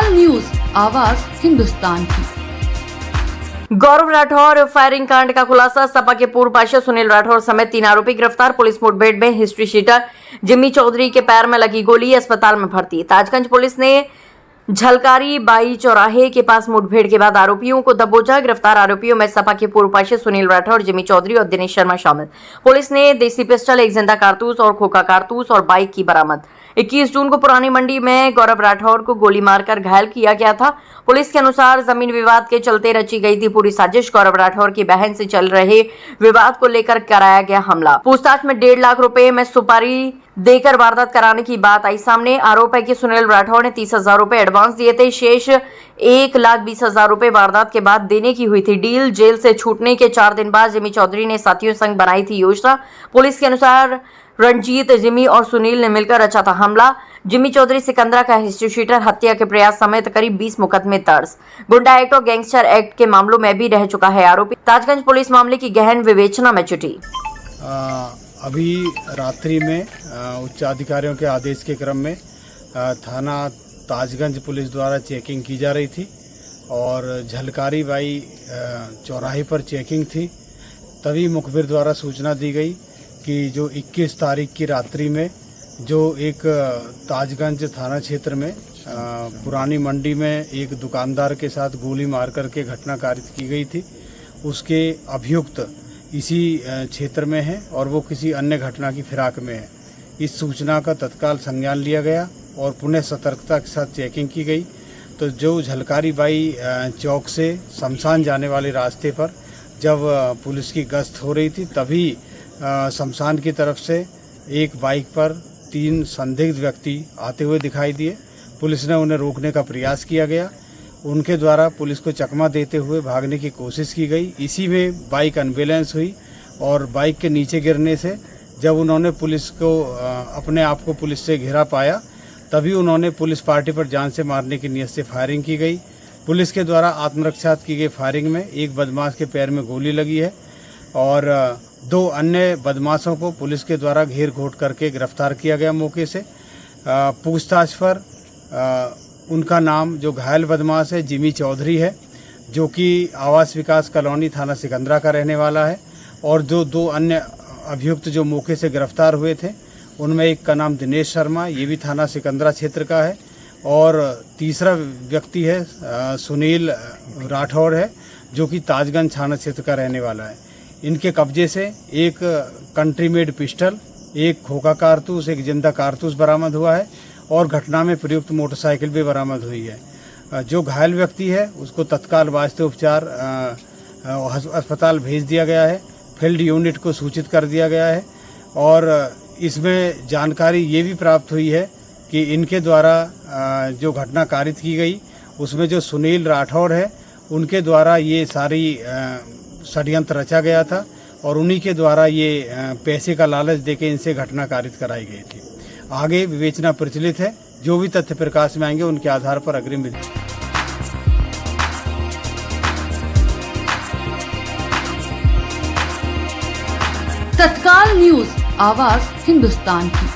तत्काल न्यूज, आवाज हिंदुस्तान की। गौरव राठौर फायरिंग कांड का खुलासा। सपा के पूर्व पार्षद सुनील राठौर समेत 3 आरोपी गिरफ्तार। पुलिस मुठभेड़ में हिस्ट्री शीटर जिम्मी चौधरी के पैर में लगी गोली, अस्पताल में भर्ती। ताजगंज पुलिस ने झलकारी बाई चौराहे के पास मुठभेड़ के बाद आरोपियों को दबोचा। गिरफ्तार आरोपियों में सपा के पूर्व पार्षद सुनील राठौर, जिम्मी चौधरी और दिनेश शर्मा शामिल। पुलिस ने देसी पिस्टल, एक जिंदा कारतूस और खोखा कारतूस और बाइक की बरामद। 21 जून को पुरानी मंडी में गौरव राठौर को गोली मारकर घायल किया गया था। पुलिस के अनुसार जमीन विवाद के चलते रची गई थी पूरी साजिश। गौरव राठौर की बहन से चल रहे विवाद को लेकर कराया गया हमला। पूछताछ में 1.5 लाख रुपए में सुपारी देकर वारदात कराने की बात आई सामने। आरोप है कि सुनील राठौर ने 30,000 रुपए एडवांस दिए थे। शेष 1,20,000 रुपए वारदात के बाद देने की हुई थी डील। जेल से छूटने के 4 दिन बाद जिम्मी चौधरी ने साथियों संग बनाई थी योजना। पुलिस के अनुसार रणजीत, जिम्मी और सुनील ने मिलकर रचा था हमला। जिम्मी चौधरी सिकंदरा का हिस्ट्री शीटर, हत्या के प्रयास समेत करीब 20 मुकदमे दर्ज। गुंडा एक्ट और गैंगस्टर एक्ट के मामलों में भी रह चुका है आरोपी। ताजगंज पुलिस मामले की गहन विवेचना में जुटी। अभी रात्रि में उच्च अधिकारियों के आदेश के क्रम में थाना ताजगंज पुलिस द्वारा चेकिंग की जा रही थी और झलकारी बाई चौराहे पर चेकिंग थी। तभी मुखबिर द्वारा सूचना दी गई कि जो 21 तारीख की रात्रि में जो एक ताजगंज थाना क्षेत्र में पुरानी मंडी में एक दुकानदार के साथ गोली मार करके घटना कारित की गई थी, उसके अभियुक्त इसी क्षेत्र में है और वो किसी अन्य घटना की फिराक में है। इस सूचना का तत्काल संज्ञान लिया गया और पुनः सतर्कता के साथ चेकिंग की गई। तो जो झलकारी बाई चौक से शमशान जाने वाले रास्ते पर जब पुलिस की गश्त हो रही थी, तभी शमशान की तरफ से एक बाइक पर 3 संदिग्ध व्यक्ति आते हुए दिखाई दिए। पुलिस ने उन्हें रोकने का प्रयास किया गया। उनके द्वारा पुलिस को चकमा देते हुए भागने की कोशिश की गई। इसी में बाइक अनबैलेंस हुई और बाइक के नीचे गिरने से जब उन्होंने पुलिस को अपने आप को पुलिस से घिरा पाया, तभी उन्होंने पुलिस पार्टी पर जान से मारने की नीयत से फायरिंग की गई। पुलिस के द्वारा आत्मरक्षा की गई फायरिंग में एक बदमाश के पैर में गोली लगी है और 2 अन्य बदमाशों को पुलिस के द्वारा घेर घोट करके गिरफ्तार किया गया मौके से। पूछताछ पर उनका नाम, जो घायल बदमाश है, जिम्मी चौधरी है, जो कि आवास विकास कॉलोनी थाना सिकंदरा का रहने वाला है। और जो 2 अन्य अभियुक्त जो मौके से गिरफ्तार हुए थे, उनमें एक का नाम दिनेश शर्मा, ये भी थाना सिकंदरा क्षेत्र का है, और तीसरा व्यक्ति है सुनील राठौर है, जो कि ताजगंज थाना क्षेत्र का रहने वाला है। इनके कब्जे से एक कंट्री मेड पिस्टल, एक खोखा कारतूस, एक जिंदा कारतूस बरामद हुआ है और घटना में प्रयुक्त मोटरसाइकिल भी बरामद हुई है। जो घायल व्यक्ति है उसको तत्काल वास्ते उपचार अस्पताल भेज दिया गया है। फील्ड यूनिट को सूचित कर दिया गया है और इसमें जानकारी ये भी प्राप्त हुई है कि इनके द्वारा जो घटना कारित की गई, उसमें जो सुनील राठौर है, उनके द्वारा ये सारी षड्यंत्र रचा गया था और उन्हीं के द्वारा ये पैसे का लालच देके इनसे घटना कारित कराई गई थी। आगे विवेचना प्रचलित है। जो भी तथ्य प्रकाश में आएंगे उनके आधार पर अग्रिम तत्काल न्यूज, आवाज हिंदुस्तान की।